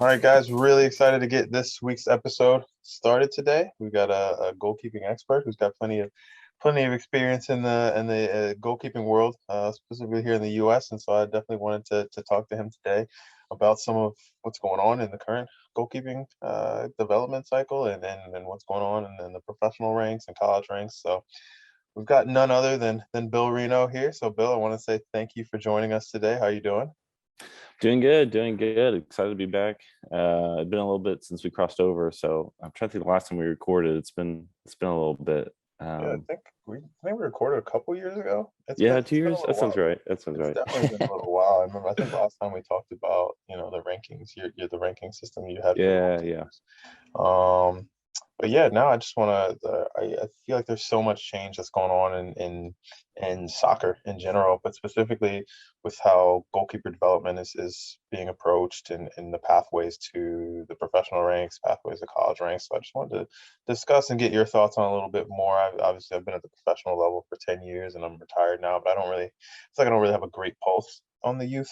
All right, guys, really excited to get this week's episode started today. We've got a goalkeeping expert who's got plenty of experience in the goalkeeping world, specifically here in the U.S. And so I definitely wanted to talk to him today about some of what's going on in the current goalkeeping development cycle and what's going on in the professional ranks and college ranks. So we've got none other than Bill Reno here. So Bill, I want to say thank you for joining us today. How are you doing? Doing good, doing good. Excited to be back. It's been a little bit since we crossed over, so I'm trying to think the last time we recorded. It's been a little bit. Yeah, I think we recorded a couple years ago. Yeah, two It's been a years. little That sounds while. right. That sounds It's right. definitely been a little while. I think last time we talked about, the rankings, you're the ranking system you had for Yeah, yeah, goalkeepers. Um, but yeah, now I just want to. I feel like there's so much change that's going on in soccer in general, but specifically with how goalkeeper development is being approached and the pathways to the professional ranks, pathways to college ranks. So I just wanted to discuss and get your thoughts on a little bit more. I've been at the professional level for 10 years, and I'm retired now, but it's like I don't really have a great pulse on the youth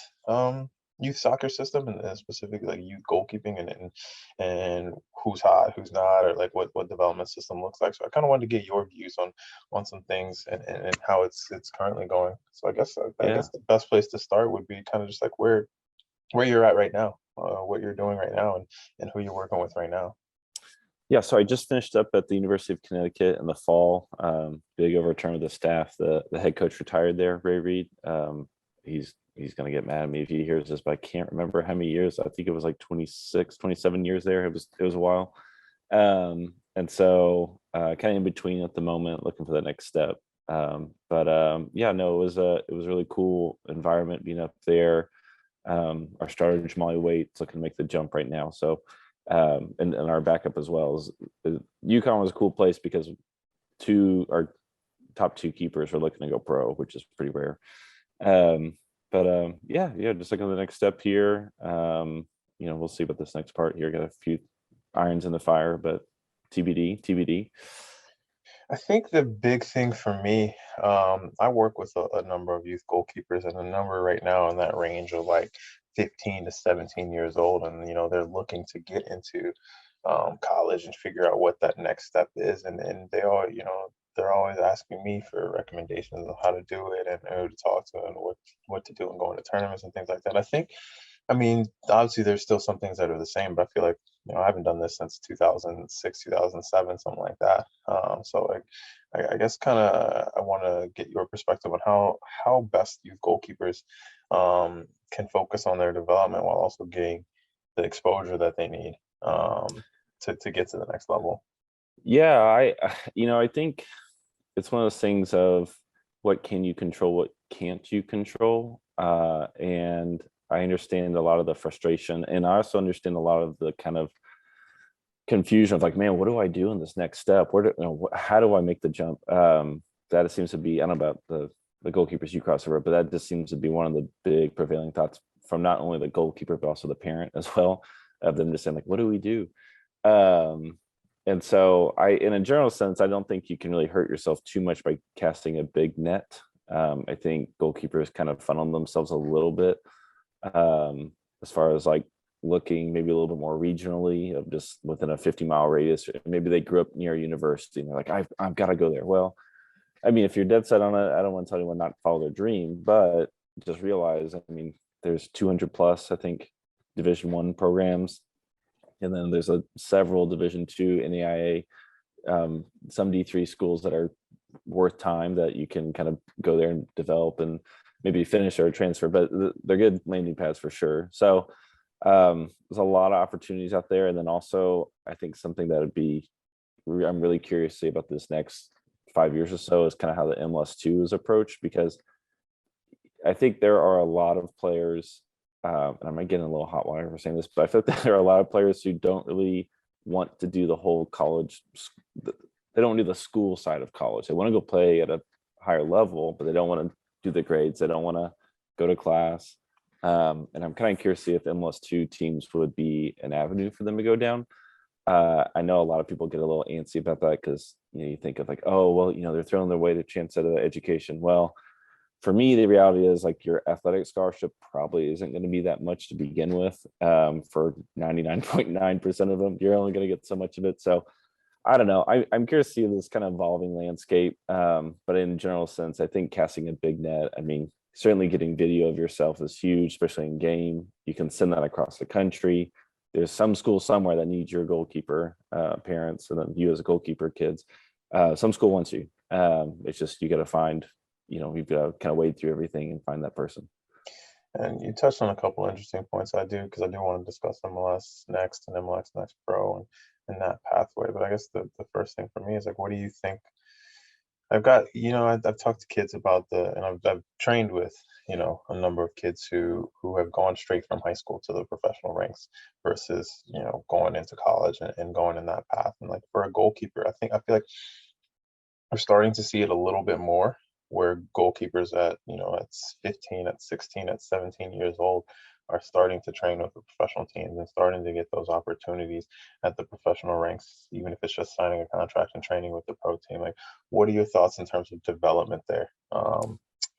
soccer system and specifically like youth goalkeeping and who's hot, who's not, or like what development system looks like. So I kind of wanted to get your views on some things and how it's currently going. So I guess yeah, the best place to start would be kind of just like where you're at right now, what you're doing right now, and who you're working with right now. yeah. So I just finished up at the University of Connecticut in the fall. Big overturn of the staff. The head coach retired there, Ray Reed. He's gonna get mad at me if he hears this, but I can't remember how many years. I think it was like 26, 27 years there. It was a while. And so kind of in between at the moment, looking for the next step. But yeah, no, it was a really cool environment being up there. Our starter Jamali Waite's looking to make the jump right now. So and our backup as well is UConn was a cool place because our top two keepers are looking to go pro, which is pretty rare. Um, but yeah, just looking at the next step here. We'll see about this next part here. Got a few irons in the fire, but TBD. I think the big thing for me, I work with a number of youth goalkeepers, and a number right now in that range of like 15 to 17 years old, and they're looking to get into college and figure out what that next step is, and they're always asking me for recommendations on how to do it and who to talk to and what to do and going to tournaments and things like that. I mean, obviously, there's still some things that are the same, but I feel like I haven't done this since 2006, 2007, something like that. So like, I guess kind of I want to get your perspective on how best youth goalkeepers can focus on their development while also getting the exposure that they need to get to the next level. Yeah, I think it's one of those things of what can you control, what can't you control, and I understand a lot of the frustration, and I also understand a lot of the kind of confusion of like, man, what do I do in this next step? How do I make the jump? That seems to be, I don't know about the goalkeepers you cross over, but that just seems to be one of the big prevailing thoughts from not only the goalkeeper but also the parent as well, of them just saying like, what do we do? And so in a general sense, I don't think you can really hurt yourself too much by casting a big net. I think goalkeepers kind of funnel themselves a little bit, as far as like looking maybe a little bit more regionally of just within a 50-mile radius. Maybe they grew up near a university and they're like, I've got to go there. Well, I mean, if you're dead set on it, I don't want to tell anyone not to follow their dream, but just realize, I mean, there's 200 plus, I think, Division I programs, and then there's several Division II NAIA, some D3 schools that are worth time that you can kind of go there and develop and maybe finish or transfer, but they're good landing pads for sure. So there's a lot of opportunities out there. And then also, I think something that I'm really curious to see about this next 5 years or so is kind of how the MLS2 is approached, because I think there are a lot of players, and I might get in a little hot water for saying this, but I feel like there are a lot of players who don't really want to do the whole college. They don't do the school side of college. They want to go play at a higher level, but they don't want to do the grades. They don't want to go to class. And I'm kind of curious to see if MLS2 teams would be an avenue for them to go down. I know a lot of people get a little antsy about that because you think of like, oh, well, they're throwing their way to chance at education. Well, for me, the reality is like your athletic scholarship probably isn't going to be that much to begin with. For 99.9% of them, you're only going to get so much of it. So I don't know. I'm curious to see this kind of evolving landscape. But in general sense, I think casting a big net, I mean, certainly getting video of yourself is huge, especially in game. You can send that across the country. There's some school somewhere that needs your goalkeeper parents, and then you as a goalkeeper kids. Some school wants you. It's just you got to find, you've got to kind of wade through everything and find that person. And you touched on a couple of interesting points. I do because I do want to discuss MLS Next and MLS Next Pro and that pathway. But I guess the first thing for me is like, what do you think? I've got, I've talked to kids about and I've trained with, a number of kids who have gone straight from high school to the professional ranks versus, going into college and going in that path. And like for a goalkeeper, I feel like we're starting to see it a little bit more where goalkeepers at 15, at 16, at 17 years old are starting to train with the professional teams and starting to get those opportunities at the professional ranks, even if it's just signing a contract and training with the pro team. Like, what are your thoughts in terms of development there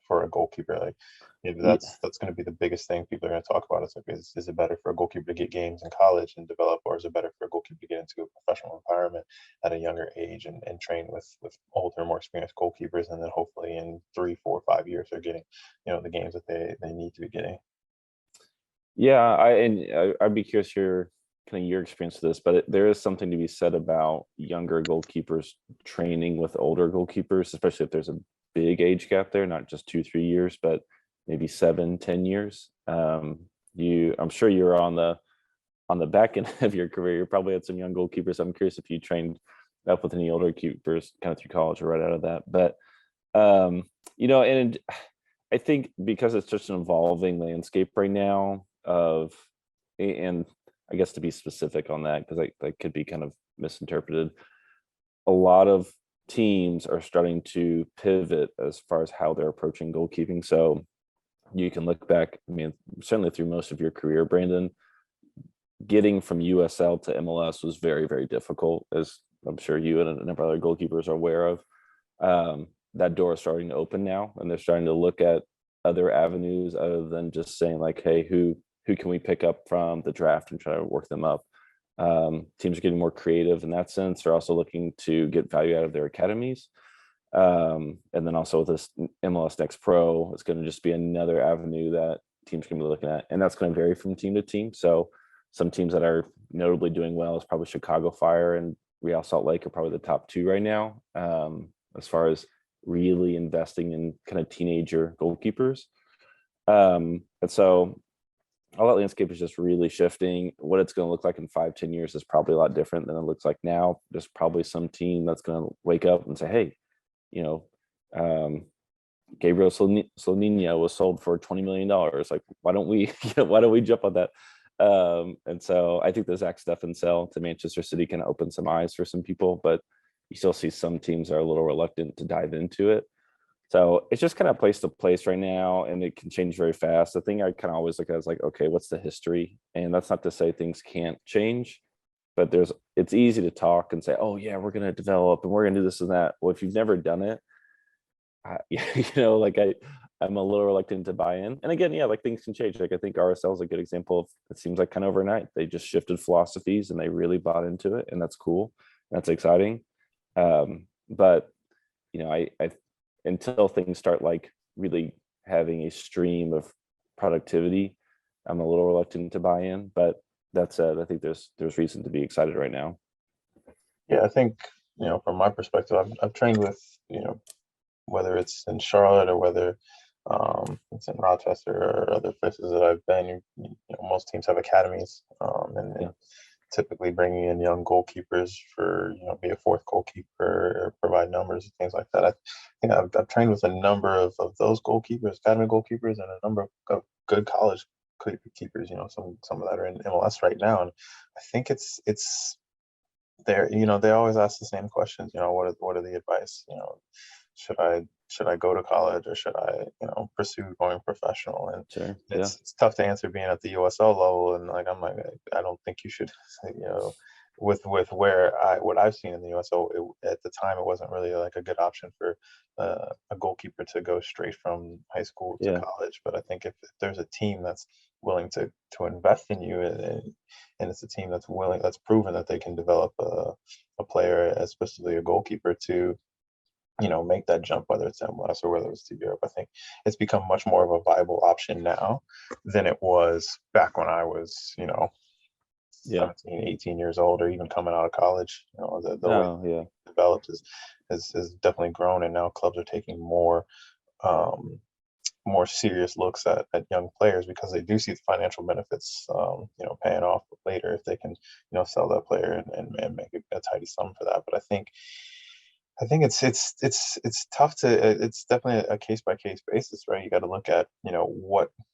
for a goalkeeper? Like, if Yeah, that's going to be the biggest thing people are going to talk about. Is like, is it better for a goalkeeper to get games in college and develop, or is it better for a goalkeeper to get into a professional environment at a younger age and train with older, more experienced goalkeepers, and then hopefully in 3, 4, 5 years they're getting, the games that they need to be getting. yeah. I'd be curious your kind of your experience with this, but there is something to be said about younger goalkeepers training with older goalkeepers, especially if there's a big age gap there, not just 2, 3 years, but maybe 7, 10 years. I'm sure you're on the back end of your career. You probably had some young goalkeepers. I'm curious if you trained up with any older keepers kind of through college or right out of that. But and I think because it's such an evolving landscape right now and I guess to be specific on that, because that could be kind of misinterpreted. A lot of teams are starting to pivot as far as how they're approaching goalkeeping. So you can look back, I mean, certainly through most of your career, Brandon, getting from USL to MLS was very, very difficult, as I'm sure you and a number of other goalkeepers are aware of. That door is starting to open now, and they're starting to look at other avenues other than just saying like, "Hey, who can we pick up from the draft and try to work them up?" Teams are getting more creative in that sense. They're also looking to get value out of their academies. And then also with this MLS Next Pro, it's going to just be another avenue that teams can be looking at, and that's going to vary from team to team. So some teams that are notably doing well is probably Chicago Fire and Real Salt Lake are probably the top two right now, as far as really investing in kind of teenager goalkeepers. And so all that landscape is just really shifting. What it's going to look like in 5, 10 years is probably a lot different than it looks like now. There's probably some team that's going to wake up and say, "Hey, you know, um, Gabriel Solnino was sold for $20 million. Like, why don't we, why don't we jump on that?" And so I think the Zach Steffen sell to Manchester City can open some eyes for some people, but you still see some teams are a little reluctant to dive into it. So it's just kind of place to place right now, and it can change very fast. The thing I kind of always look at is like, okay, what's the history? And that's not to say things can't change, but it's easy to talk and say, oh yeah, we're going to develop and we're going to do this and that. Well, if you've never done it, like I'm a little reluctant to buy in. And again, yeah, like things can change. Like I think RSL is a good example of it seems like kind of overnight. They just shifted philosophies and they really bought into it, and that's cool. That's exciting. But I until things start like really having a stream of productivity, I'm a little reluctant to buy in. But that said, I think there's reason to be excited right now. Yeah, I think, from my perspective, I've trained with, whether it's in Charlotte or whether it's in Rochester or other places that I've been. Most teams have academies, and Yeah, typically bringing in young goalkeepers for be a fourth goalkeeper or provide numbers and things like that. I think I've trained with a number of those goalkeepers, academy goalkeepers, and a number of good college keepers. Some of that are in MLS right now, and I think it's there. They always ask the same questions. What are the advice? Should I go to college or should I pursue going professional? And sure. Yeah. it's tough to answer being at the USL level. And like I'm like, I don't think you should, you know with where what I've seen in the USO, at the time it wasn't really like a good option for a goalkeeper to go straight from high school to Yeah. college. But I think if there's a team that's willing to invest in you, and it's a team that's proven that they can develop a player, especially a goalkeeper, to make that jump, whether it's MLS or whether it's to Europe. I think it's become much more of a viable option now than it was back when I was, Yeah. 17, 18 years old, or even coming out of college. The way No, yeah. it developed has definitely grown, and now clubs are taking um, more serious looks at young players because they do see the financial benefits, paying off later if they can, sell that player and make a tidy sum for that. But I think it's tough it's definitely a case by case basis, right? You got to look at,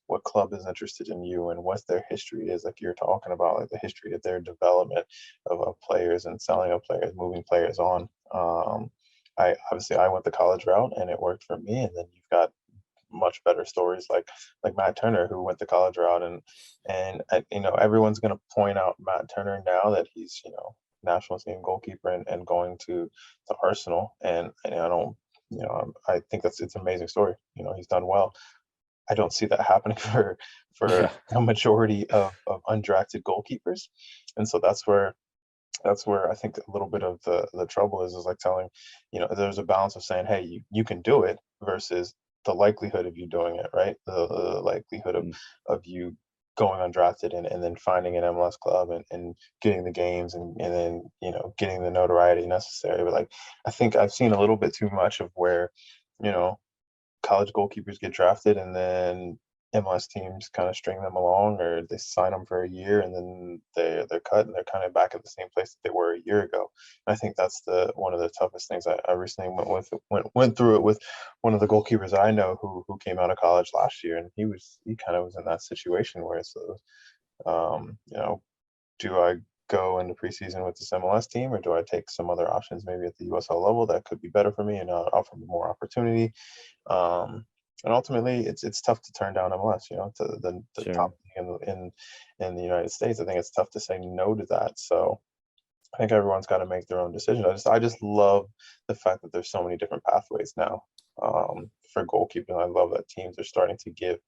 what club is interested in you and what their history is, like you're talking about, like the history of their development of players and selling of players, moving players on. I went the college route and it worked for me, and then you've got much better stories like Matt Turner, who went the college route, and everyone's going to point out Matt Turner now that he's, national team goalkeeper, and going to Arsenal, and I don't, I think it's an amazing story. He's done well. I don't see that happening for Yeah. a majority of undrafted goalkeepers, and so that's where I think a little bit of the trouble is like telling, there's a balance of saying, hey, you can do it, versus the likelihood of you doing it, right? The likelihood of Mm. you going undrafted, and then finding an MLS club, and getting the games, and then, getting the notoriety necessary. But like, I think I've seen a little bit too much of where, you know, college goalkeepers get drafted, and then MLS teams kind of string them along, or they sign them for a year, and then they're cut, and they're kind of back at the same place that they were a year ago. And I think that's the one of the toughest things. I recently went through it with one of the goalkeepers I know, who came out of college last year, and he kind of was in that situation where it's, um, you know, do I go into preseason with this MLS team, or do I take some other options maybe at the USL level that could be better for me and offer me more opportunity? Um, and ultimately, it's tough to turn down MLS. To the top Sure. league in the United States. I think it's tough to say no to that. So I think everyone's got to make their own decision. I just love the fact that there's so many different pathways now, for goalkeeping. I love that teams are starting to give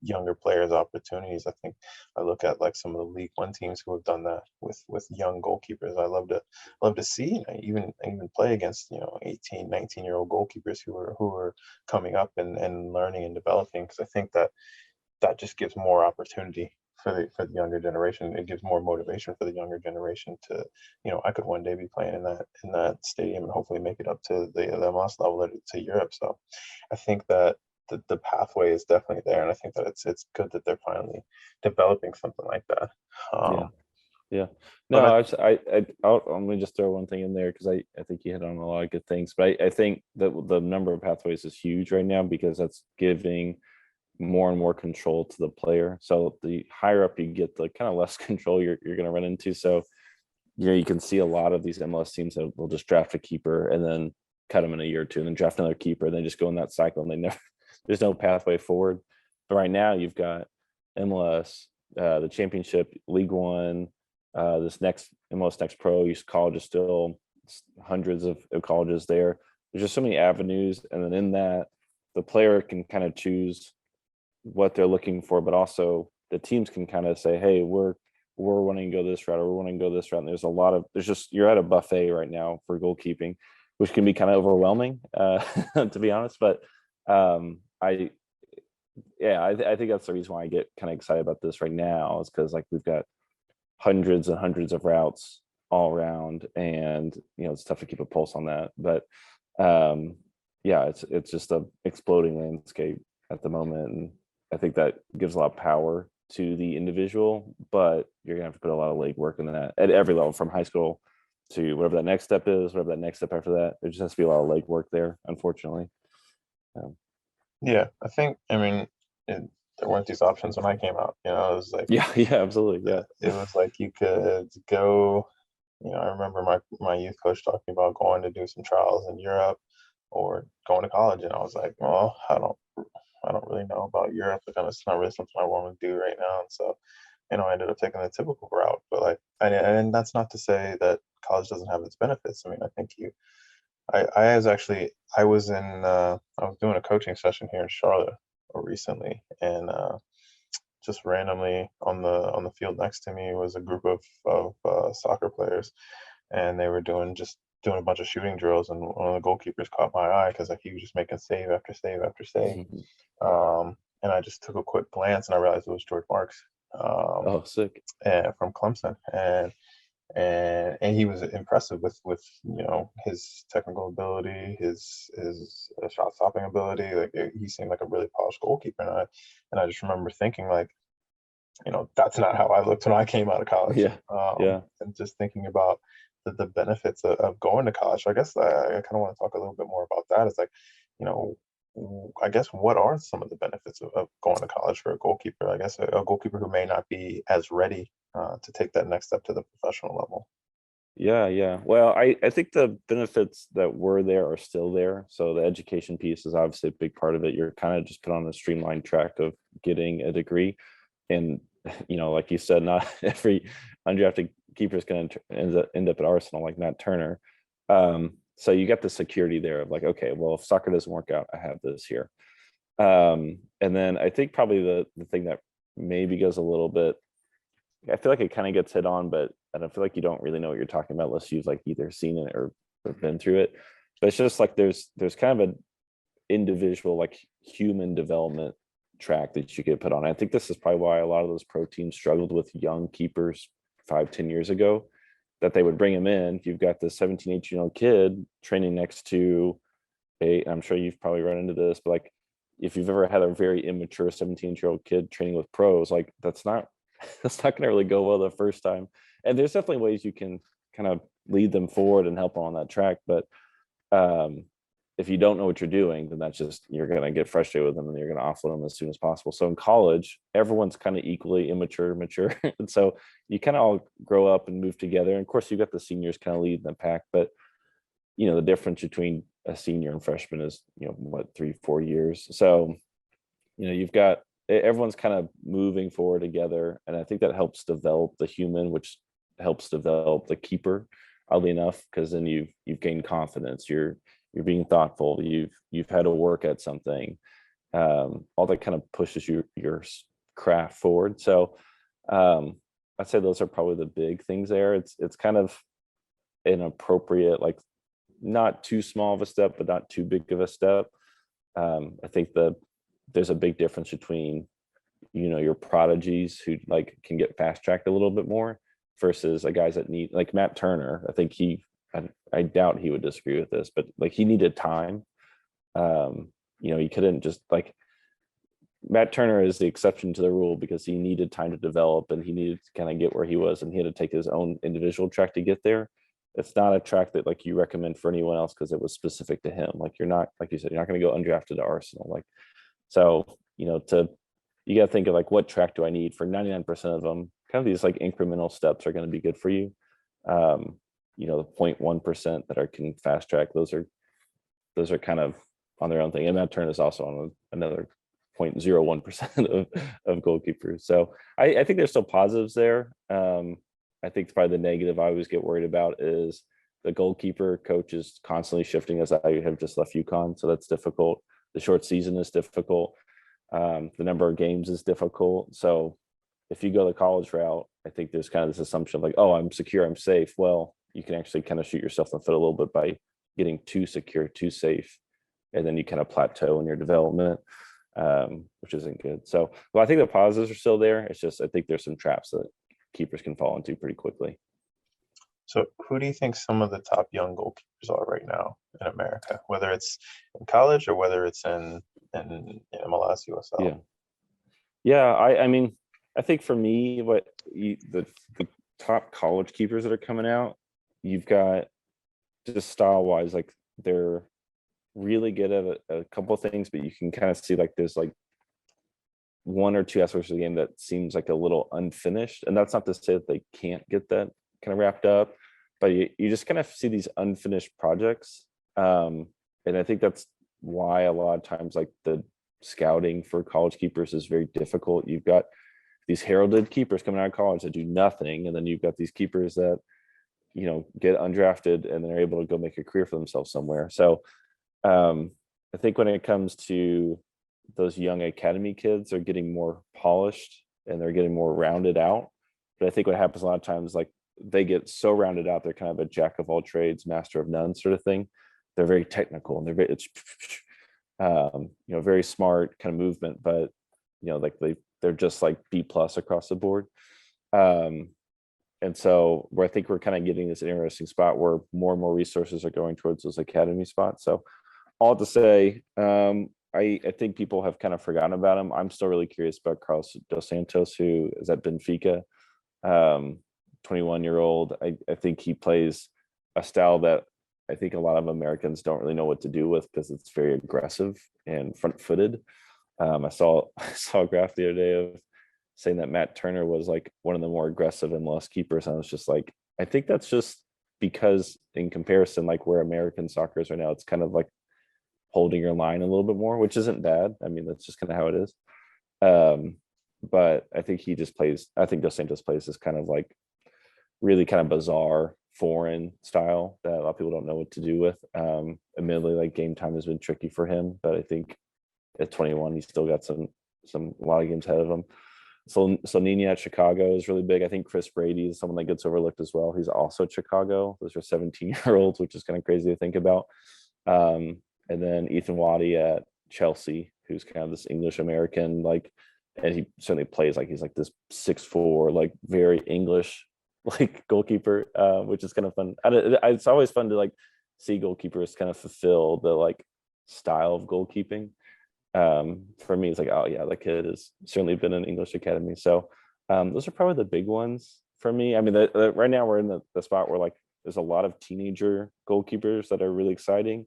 younger players opportunities. I think I look at like some of the League One teams who have done that with young goalkeepers. I love to see, and I even play against, 18, 19-year-old goalkeepers who are coming up and learning and developing, because I think that just gives more opportunity for the younger generation. It gives more motivation for the younger generation to, I could one day be playing in that stadium and hopefully make it up to the MLS level, to Europe. So I think that the pathway is definitely there, and I think that it's good that they're finally developing something like that. Yeah. Um, Yeah. but No, I'm gonna just throw one thing in there because I think you hit on a lot of good things, but I think that the number of pathways is huge right now because that's giving more and more control to the player. So the higher up you get, the kind of less control you're going to run into. So you can see a lot of these MLS teams that will just draft a keeper and then cut them in a year or two, and then draft another keeper, and then just go in that cycle, and they never there's no pathway forward. But right now you've got MLS, the Championship, League One, this next MLS Next Pro. College is still hundreds of colleges there. There's just so many avenues, and then in that, the player can kind of choose what they're looking for, but also the teams can kind of say, hey, we're wanting to go this route, or we're wanting to go this route. And there's just, you're at a buffet right now for goalkeeping, which can be kind of overwhelming, to be honest. But I yeah, I think that's the reason why I get kind of excited about this right now, is because like we've got hundreds and hundreds of routes all around, and it's tough to keep a pulse on that. But yeah, it's just a exploding landscape at the moment, and I think that gives a lot of power to the individual, but you're gonna have to put a lot of legwork in that at every level, from high school to whatever that next step is, whatever that next step after that. There just has to be a lot of legwork there, unfortunately. yeah, I mean, it, there weren't these options when I came out. It was like, Yeah, yeah, absolutely, yeah, you could go. I remember my youth coach talking about going to do some trials in Europe or going to college, and I was like, well, I don't really know about Europe. Like, it's not really something I want to do right now. And so I ended up taking the typical route. But like, and that's not to say that college doesn't have its benefits. I mean, I think I was I was doing a coaching session here in Charlotte recently, and just randomly on the field next to me was a group of soccer players, and they were doing a bunch of shooting drills, and one of the goalkeepers caught my eye because like he was just making save after save after save. And I just took a quick glance and I realized it was George Marks, um, Oh, sick. and from Clemson, and he was impressive with his technical ability, his shot stopping ability. Like he seemed like a really polished goalkeeper, and I just remember thinking like, that's not how I looked when I came out of college. Yeah. Yeah. And just thinking about the benefits of going to college. So I guess I kind of want to talk a little bit more about that. It's like, you know, I guess what are some of the benefits of going to college for a goalkeeper? I guess a goalkeeper who may not be as ready to take that next step to the professional level. Yeah, yeah. Well, I think the benefits that were there are still there. So the education piece is obviously a big part of it. You're kind of just put on a streamlined track of getting a degree. And, like you said, not every undrafted keeper is going to end up at Arsenal, like Matt Turner. So you got the security there of like, okay, well, if soccer doesn't work out, I have this here. And then I think probably the thing that maybe goes a little bit, I feel like it kind of gets hit on, but I don't feel like you don't really know what you're talking about unless you've like either seen it or been through it. But it's just like there's kind of an individual like human development track that you get put on. I think this is probably why a lot of those pro teams struggled with young keepers 5-10 years ago, that they would bring him in. You've got this 17, 18-year-old kid training next to I'm sure you've probably run into this, but like if you've ever had a very immature 17-year-old kid training with pros, like that's not that's not going to really go well the first time. And there's definitely ways you can kind of lead them forward and help them on that track. But um, if you don't know what you're doing, then that's just, you're going to get frustrated with them and you're going to offload them as soon as possible. So in college, everyone's kind of equally immature, mature. And so you kind of all grow up and move together. And of course, you got the seniors kind of leading the pack. But, the difference between a senior and freshman is, what, 3-4 years. So, you've got everyone's kind of moving forward together, and I think that helps develop the human, which helps develop the keeper, oddly enough, because then you've gained confidence, you're being thoughtful, you've had to work at something, all that kind of pushes your craft forward. So I'd say those are probably the big things there. It's kind of an appropriate, like, not too small of a step but not too big of a step. I think there's a big difference between your prodigies who like can get fast tracked a little bit more versus a guys that need, like Matt Turner. I think I doubt he would disagree with this, but like he needed time. He couldn't just like, Matt Turner is the exception to the rule because he needed time to develop and he needed to kind of get where he was, and he had to take his own individual track to get there. It's not a track that like you recommend for anyone else because it was specific to him. Like you're not, like you said, you're not going to go undrafted to Arsenal. Like, so, you got to think of like, what track do I need for 99% of them? Kind of these like incremental steps are going to be good for you. The 0.1% that are can fast track, those are kind of on their own thing. And that turn is also on another 0.01% of goalkeepers. So I think there's still positives there. I think probably the negative I always get worried about is the goalkeeper coach is constantly shifting, as I have just left UConn. So that's difficult. The short season is difficult. The number of games is difficult. So if you go the college route, I think there's kind of this assumption of like, oh, I'm secure, I'm safe. Well, you can actually kind of shoot yourself in the foot a little bit by getting too secure, too safe. And then you kind of plateau in your development, which isn't good. So, well, I think the positives are still there. It's just, I think there's some traps that keepers can fall into pretty quickly. So, who do you think some of the top young goalkeepers are right now in America, whether it's in college or whether it's in MLS, USL? Yeah. Yeah. I mean, I think for me, the top college keepers that are coming out, you've got just style wise, like they're really good at a couple of things, but you can kind of see like there's like one or two aspects of the game that seems like a little unfinished. And that's not to say that they can't get that kind of wrapped up, but you just kind of see these unfinished projects. And I think that's why a lot of times like the scouting for college keepers is very difficult. You've got these heralded keepers coming out of college that do nothing, and then you've got these keepers that get undrafted and they're able to go make a career for themselves somewhere. So I think when it comes to those young academy kids, they're getting more polished and they're getting more rounded out. But I think what happens a lot of times, like they get so rounded out, they're kind of a jack of all trades, master of none sort of thing. They're very technical and very smart kind of movement, but like they're just like B plus across the board. And so where I think we're kind of getting this interesting spot where more and more resources are going towards those academy spots. So all to say, I think people have kind of forgotten about him. I'm still really curious about Carlos Dos Santos, who is at Benfica, 21-year-old. I think he plays a style that I think a lot of Americans don't really know what to do with because it's very aggressive and front-footed. I saw a graph the other day of saying that Matt Turner was like one of the more aggressive MLS keepers. And I was just like, I think that's just because in comparison, like where American soccer is right now, it's kind of like holding your line a little bit more, which isn't bad. I mean, that's just kind of how it is. But I think I think Dos Santos plays this kind of like really kind of bizarre foreign style that a lot of people don't know what to do with. Admittedly, like game time has been tricky for him, but I think at 21, he's still got a lot of games ahead of him. So Nina at Chicago is really big. I think Chris Brady is someone that gets overlooked as well. He's also at Chicago. Those are 17-year-olds, which is kind of crazy to think about. And then Ethan Waddy at Chelsea, who's kind of this English American, like, and he certainly plays like he's like this 6'4", like very English like goalkeeper, which is kind of fun. It's always fun to like see goalkeepers kind of fulfill the like style of goalkeeping. For me, it's like, oh yeah, the kid has certainly been in English academy. So those are probably the big ones for me. I mean, right now we're in the spot where like there's a lot of teenager goalkeepers that are really exciting,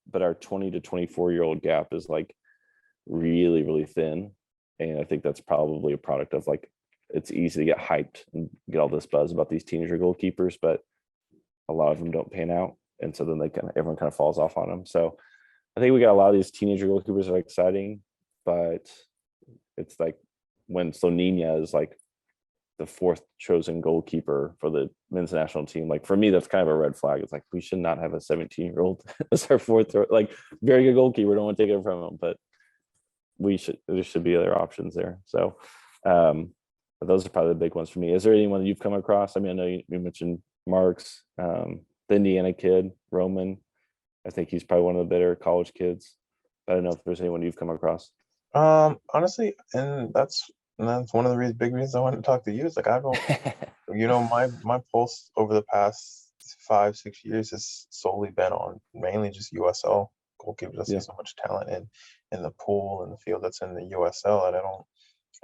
but our 20 to 24-year-old gap is like really, really thin. And I think that's probably a product of like, it's easy to get hyped and get all this buzz about these teenager goalkeepers, but a lot of them don't pan out. And so then everyone kind of falls off on them. So I think we got a lot of these teenager goalkeepers that are exciting, but it's like when Slonina is like the fourth chosen goalkeeper for the men's national team, like for me, that's kind of a red flag. It's like, we should not have a 17-year-old as our fourth, like very good goalkeeper. Don't want to take it from him, but there should be other options there. So but those are probably the big ones for me. Is there anyone that you've come across? I mean, I know you mentioned Marks, the Indiana kid, Roman. I think he's probably one of the better college kids. I don't know if there's anyone you've come across. Honestly, and that's one of the big reasons I wanted to talk to you. Is like I don't, my pulse over the past 5-6 years has solely been on mainly just USL goalkeepers. I see Yeah. so much talent in the pool and the field that's in the USL, and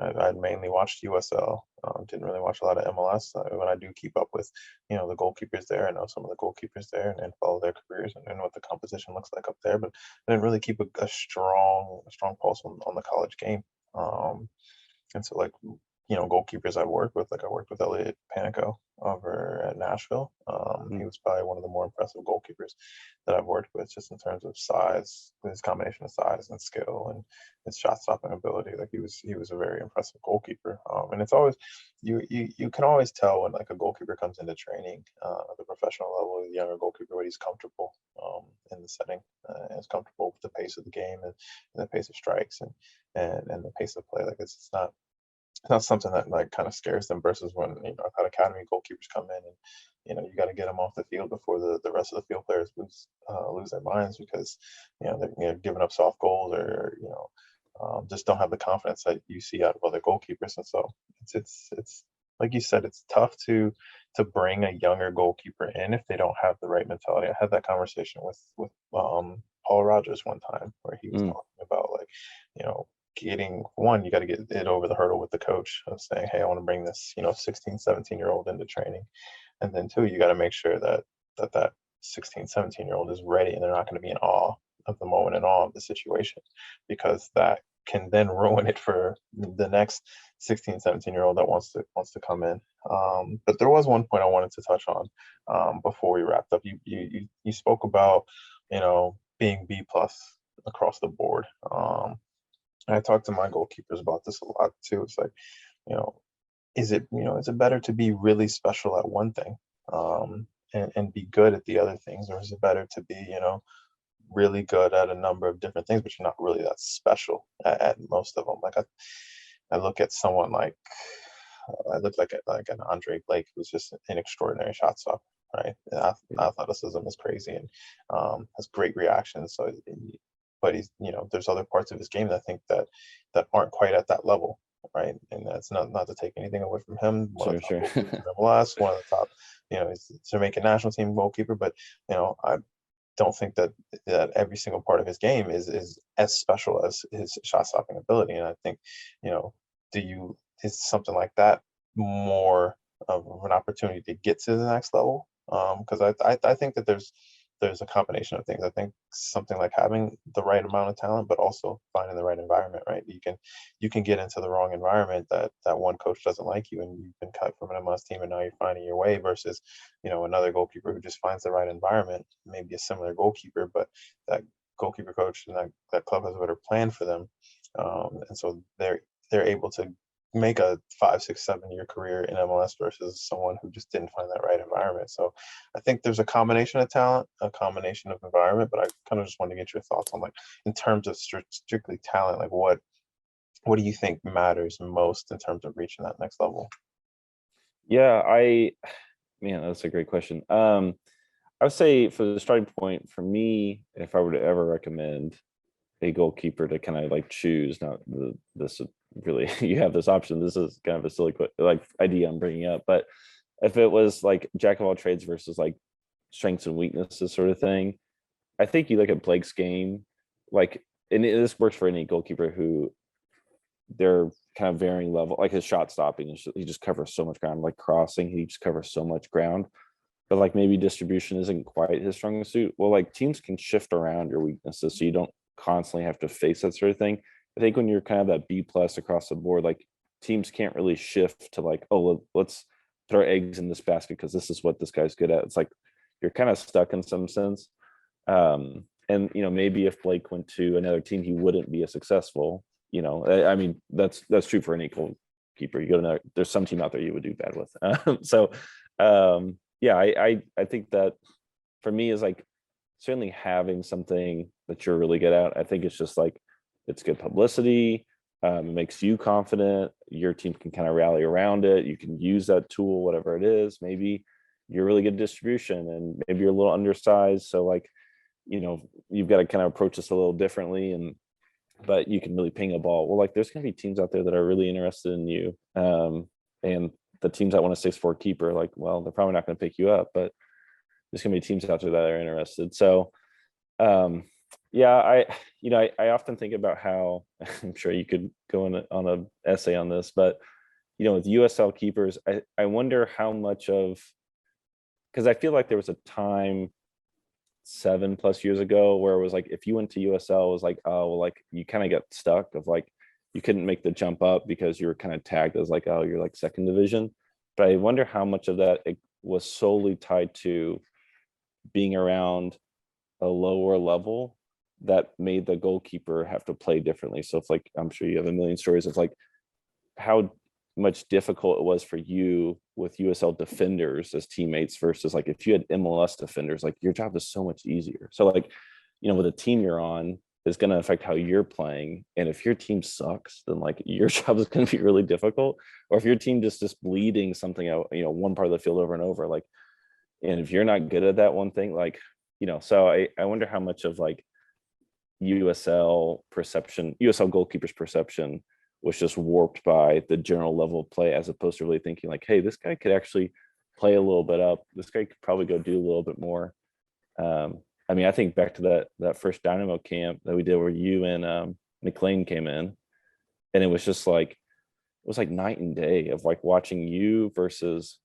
I mainly watched USL. Didn't really watch a lot of MLS. When I do keep up with, the goalkeepers there, I know some of the goalkeepers there and follow their careers and what the competition looks like up there. But I didn't really keep a strong pulse on the college game. And so like, goalkeepers I work with, like I worked with Elliot Panico over at Nashville. He was probably one of the more impressive goalkeepers that I've worked with, just in terms of size, his combination of size and skill and his shot stopping ability. Like he was a very impressive goalkeeper. And it's always you can always tell when like a goalkeeper comes into training at the professional level, the younger goalkeeper, when he's comfortable in the setting, and is comfortable with the pace of the game and the pace of strikes and the pace of play. Like it's not something that like kind of scares them versus when I've had academy goalkeepers come in and you got to get them off the field before the rest of the field players lose their minds because they're giving up soft goals or just don't have the confidence that you see out of other goalkeepers. And so it's like you said, it's tough to bring a younger goalkeeper in if they don't have the right mentality. I had that conversation with Paul Rogers one time where he was talking about like getting one, you got to get it over the hurdle with the coach of saying, hey, I want to bring this 16, 17-year-old into training. And then two, you got to make sure that 16, 17-year-old is ready and they're not going to be in awe of the moment and awe of the situation, because that can then ruin it for the next 16, 17-year-old that wants to come in. But there was one point I wanted to touch on before we wrapped up. You spoke about being B plus across the board. I talk to my goalkeepers about this a lot too. It's like, you know, is it better to be really special at one thing, and be good at the other things, or is it better to be, really good at a number of different things, but you're not really that special at most of them? Like I look at someone like I look like an Andre Blake, who's just an extraordinary shot stopper, right? Athleticism is crazy and has great reactions. So, but he's there's other parts of his game that I think that aren't quite at that level, right? And that's not to take anything away from him. One of Sure, the top sure. goalkeepers in MLS, one of the top, he's Jamaican national team goalkeeper. But I don't think that every single part of his game is as special as his shot stopping ability. And I think, you know, do you is something like that more of an opportunity to get to the next level? Because I think that there's a combination of things. I think something like having the right amount of talent, but also finding the right environment, right? You can get into the wrong environment that one coach doesn't like you, and you've been cut from an MLS team, and now you're finding your way. Versus, another goalkeeper who just finds the right environment, maybe a similar goalkeeper, but that goalkeeper coach and that club has a better plan for them, and so they're able to make a 5, 6, 7 year career in MLS versus someone who just didn't find that right environment. So I think there's a combination of talent, a combination of environment, but I kind of just want to get your thoughts on, like, in terms of strictly talent, like what do you think matters most in terms of reaching that next level? Yeah, man, that's a great question. I would say for the starting point for me, if I were to ever recommend a goalkeeper to kind of like choose, not this really you have this option. This is kind of a silly like idea I'm bringing up, but if it was like jack of all trades versus like strengths and weaknesses sort of thing, I think you look at Blake's game, like, and this works for any goalkeeper who they're kind of varying level, like his shot stopping, he just covers so much ground, like crossing, he just covers so much ground, but like maybe distribution isn't quite his strongest suit. Well, like teams can shift around your weaknesses so you don't constantly have to face that sort of thing. I think when you're kind of that B plus across the board, like teams can't really shift to like, oh, let's throw eggs in this basket because this is what this guy's good at. It's like you're kind of stuck in some sense. And maybe if Blake went to another team, he wouldn't be as successful. I mean, that's true for any goalkeeper. You go to another, there's some team out there you would do bad with. Yeah, I think that for me is like certainly having something that you're really good at. I think it's just like it's good publicity. It makes you confident. Your team can kind of rally around it. You can use that tool, whatever it is. Maybe you're really good at distribution, and maybe you're a little undersized. So like, you've got to kind of approach this a little differently, but you can really ping a ball. Well, like there's gonna be teams out there that are really interested in you. And the teams that want a 6'4" keeper, like, well, they're probably not going to pick you up, but there's gonna be teams out there that are interested. So yeah, I often think about how I'm sure you could go on a essay on this, but with USL keepers, I wonder how much of, because I feel like there was a time 7+ years ago where it was like if you went to USL, it was like, oh well, like you kind of got stuck of like you couldn't make the jump up because you were kind of tagged as like, oh, you're like second division. But I wonder how much of that it was solely tied to being around a lower level that made the goalkeeper have to play differently. So if like I'm sure you have a million stories of like how much difficult it was for you with USL defenders as teammates versus like if you had MLS defenders, like your job is so much easier. So like, with a team you're on is going to affect how you're playing. And if your team sucks, then like your job is going to be really difficult. Or if your team just bleeding something out, one part of the field over and over, like, and if you're not good at that one thing, like, so I wonder how much of like USL goalkeepers perception was just warped by the general level of play, as opposed to really thinking like, hey, this guy could actually play a little bit up. This guy could probably go do a little bit more. I mean, I think back to that first Dynamo camp that we did where you and McLean came in, and it was just like, it was like night and day of like watching you versus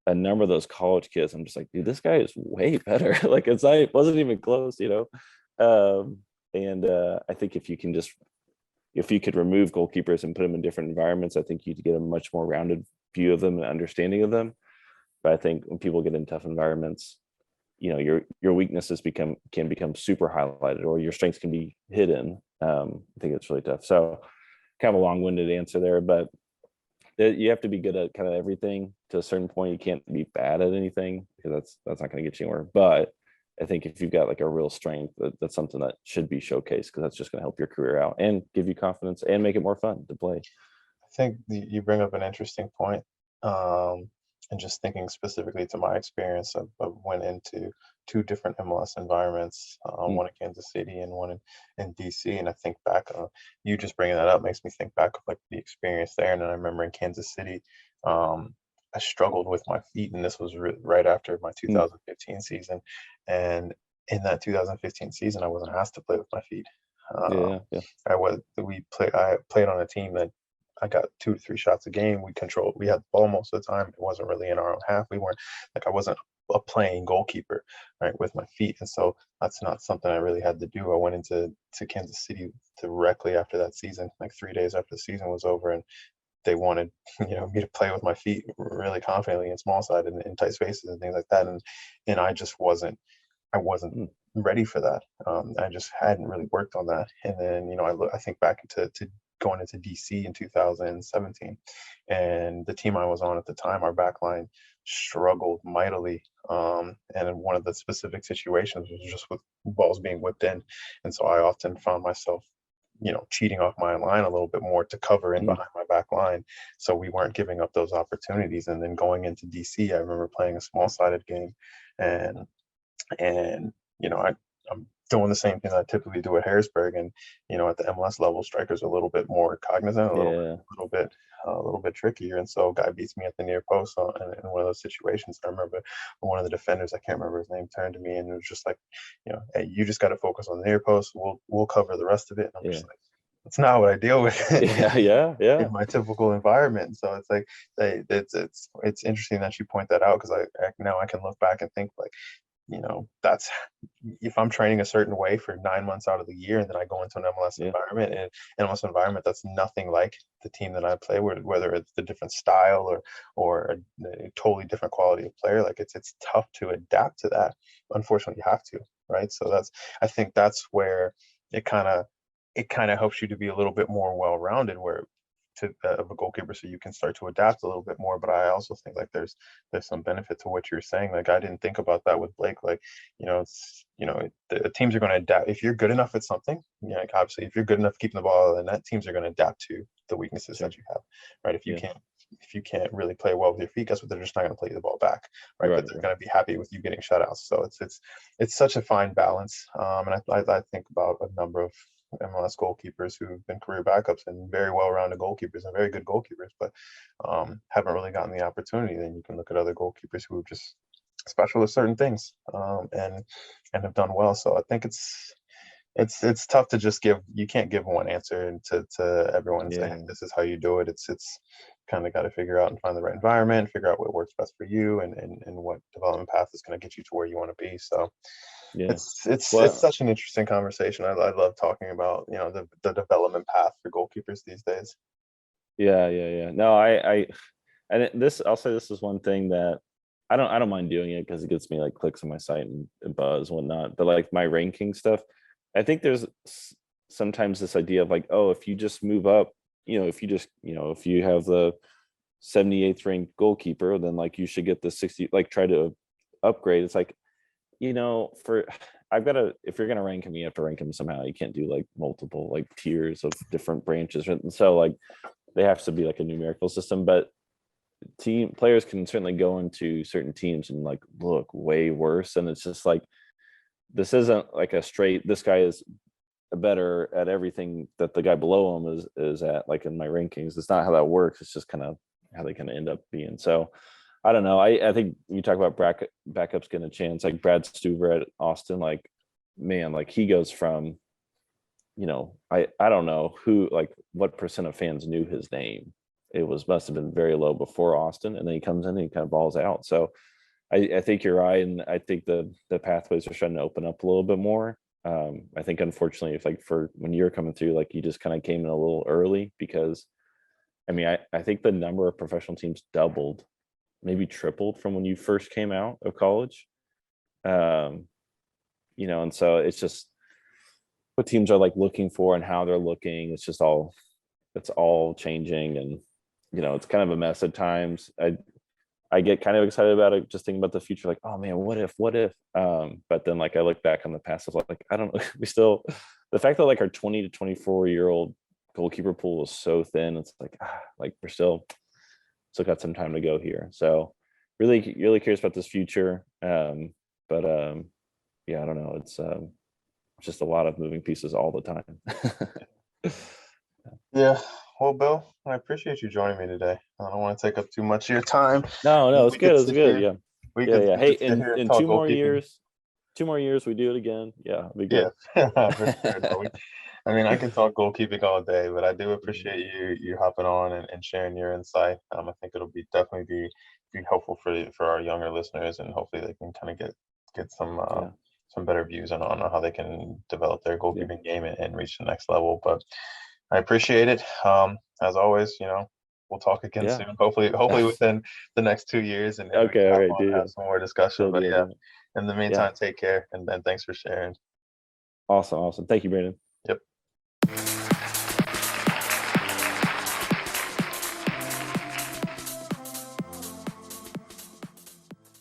a number of those college kids. I'm just like, dude, this guy is way better. Like it wasn't even close. And I think if you could remove goalkeepers and put them in different environments, I think you'd get a much more rounded view of them and understanding of them. But I think when people get in tough environments, your weaknesses can become super highlighted, or your strengths can be hidden. I think it's really tough. So kind of a long-winded answer there, but You have to be good at kind of everything to a certain point. You can't be bad at anything because that's not going to get you anywhere. But I think if you've got like a real strength, that's something that should be showcased because that's just going to help your career out and give you confidence and make it more fun to play. I think you bring up an interesting point. Um, and just thinking specifically to my experience, I went into two different MLS environments, Mm, one in Kansas City and one in DC. And I think back, you just bringing that up makes me think back of like the experience there. And then I remember in Kansas City, um, I struggled with my feet, and this was right after my mm, 2015 season. And in that 2015 season, I wasn't asked to play with my feet. yeah, yeah, I played on a team that I got 2 to 3 shots a game. We had the ball most of the time. It wasn't really in our own half. We weren't like I wasn't a playing goalkeeper, right, with my feet. And so that's not something I really had to do. I went into Kansas City directly after that season, like 3 days after the season was over, and they wanted, me to play with my feet really confidently in small side and in tight spaces and things like that. And I wasn't mm, ready for that. I just hadn't really worked on that. And then, I think back to going into DC in 2017, and the team I was on at the time, our back line struggled mightily. And in one of the specific situations was just with balls being whipped in. And so I often found myself, cheating off my line a little bit more to cover in mm, behind my back line. So we weren't giving up those opportunities. And then going into DC, I remember playing a small sided game, and and I'm doing the same thing I typically do at Harrisburg, and at the MLS level, strikers are a little bit more cognizant, yeah, a little bit trickier, and so a guy beats me at the near post in one of those situations. I remember one of the defenders, I can't remember his name, turned to me and it was just like, hey, you just got to focus on the near post. We'll cover the rest of it. And I'm yeah, just like, that's not what I deal with yeah, yeah, yeah, in my typical environment. So it's like it's interesting that you point that out because now I can look back and think like, that's if I'm training a certain way for 9 months out of the year, and then I go into an MLS yeah, environment, and MLS environment that's nothing like the team that I play, whether it's the different style or a totally different quality of player, like it's tough to adapt to that. Unfortunately, you have to, right? So I think that's where it kind of it kind of helps you to be a little bit more well-rounded, where of a goalkeeper, so you can start to adapt a little bit more. But I also think like there's some benefit to what you're saying. Like I didn't think about that with Blake. Like the teams are going to adapt if you're good enough at something. Like obviously, if you're good enough keeping the ball in the net, teams are going to adapt to the weaknesses sure, that you have, right? yeah, If you can't really play well with your feet, guess what? They're just not going to play the ball back, right? But right, they're right, going to be happy with you getting shutouts. So it's such a fine balance. And I think about a number of MLS goalkeepers who've been career backups and very well-rounded goalkeepers and very good goalkeepers, but haven't really gotten the opportunity. Then you can look at other goalkeepers who are just special at certain things, and have done well. So I think it's tough to just give. You can't give one answer and to everyone and say, hey, yeah, this is how you do it. It's kind of got to figure out and find the right environment, figure out what works best for you, and what development path is going to get you to where you want to be. So yeah. it's Well, such an interesting conversation. I love talking about the development path for goalkeepers these days. yeah, yeah, yeah. No, this I'll say this is one thing that I don't mind doing it because it gets me like clicks on my site and buzz and whatnot. But like my ranking stuff, I think there's sometimes this idea of like, oh, if you just move up, if you have the 78th ranked goalkeeper, then like you should get the 60, like try to upgrade. It's like, for I've got to, if you're gonna rank him, you have to rank him somehow. You can't do like multiple like tiers of different branches. And so like they have to be like a numerical system, but team players can certainly go into certain teams and like look way worse. And it's just like this isn't like a straight this guy is better at everything that the guy below him is at, like in my rankings. It's not how that works. It's just kind of how they kind of end up being. So I don't know. I think you talk about backups getting a chance, like Brad Stuver at Austin, like man, like he goes from, I don't know who, like what percent of fans knew his name. It was must have been very low before Austin, and then he comes in and he kind of balls out. So I think you're right, and I think the pathways are starting to open up a little bit more. I think unfortunately, if like for when you're coming through, like you just kind of came in a little early because I mean I think the number of professional teams doubled, maybe tripled from when you first came out of college. Um, and so it's just what teams are like looking for and how they're looking. It's all changing, and it's kind of a mess at times. I get kind of excited about it, just thinking about the future, like, oh man, what if? But then like I look back on the past of like, I don't know, we still, the fact that like our 20 to 24-year-old goalkeeper pool is so thin, it's like, like we're still got some time to go here. So really curious about this future. But yeah, I don't know. It's just a lot of moving pieces all the time. Yeah. Well, Bill, I appreciate you joining me today. I don't want to take up too much of your time. No, it's We could good. It's sit good. here. Yeah. We Yeah. could Yeah. we Hey, could sit in here and in talk two more goalkeeping. years, 2 more years, we do it again. Yeah, it'll be Yeah, good. for sure. No, I mean, I can talk goalkeeping all day, but I do Mhm. appreciate you hopping on and sharing your insight. I think it'll definitely be helpful for our younger listeners, and hopefully they can kind of get Yeah. some better views on how they can develop their Yeah. goalkeeping game and reach the next level. But I appreciate it. As always, we'll talk again Yeah. soon. Hopefully within the next 2 years, and we can Okay. All right, dude. have Yeah. some more discussion. Deal. But Deal. yeah, Deal. in the Yeah. meantime, take care, and thanks for sharing. Awesome. Awesome. Thank you, Brandon. Yep.